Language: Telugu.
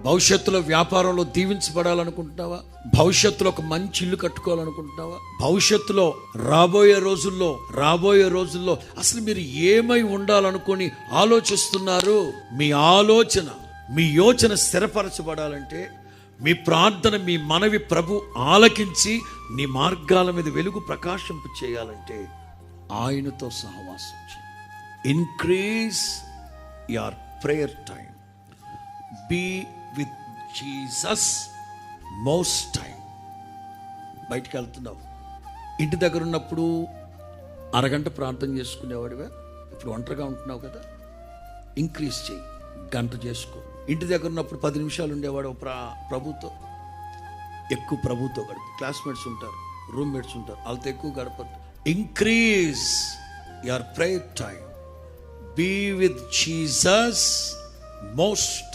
భవిష్యత్తులో వ్యాపారంలో దీవించబడాలనుకుంటున్నావా? భవిష్యత్తులో ఒక మంచి ఇల్లు కట్టుకోవాలనుకుంటున్నావా? భవిష్యత్తులో రాబోయే రోజుల్లో అసలు మీరు ఏమై ఉండాలనుకొని ఆలోచిస్తున్నారు? మీ యోచన స్థిరపరచబడాలంటే, మీ ప్రార్థన, మీ మనవి ప్రభు ఆలకించి నీ మార్గాల మీద వెలుగు ప్రకాశింపు చేయాలంటే ఆయనతో సహవాసం చేయి. Increase your prayer time. Be with Jesus most time. బయటికి వెళ్తున్నావు, ఇంటి దగ్గర ఉన్నప్పుడు అరగంట ప్రార్థన చేసుకునేవాడివా? ఇప్పుడు ఒంటరిగా ఉంటున్నావు కదా, ఇంక్రీజ్ చేయి, గంట చేసుకో. ఇంటి దగ్గర ఉన్నప్పుడు 10 నిమిషాలు ఉండేవాడు ప్రభుతో, ఎక్కువ ప్రభుతో గడుపు. క్లాస్మేట్స్ ఉంటారు, రూమ్మేట్స్ ఉంటారు, వాళ్ళతో ఎక్కువ గడపద్దు. Increase your prayer time. Be with Jesus most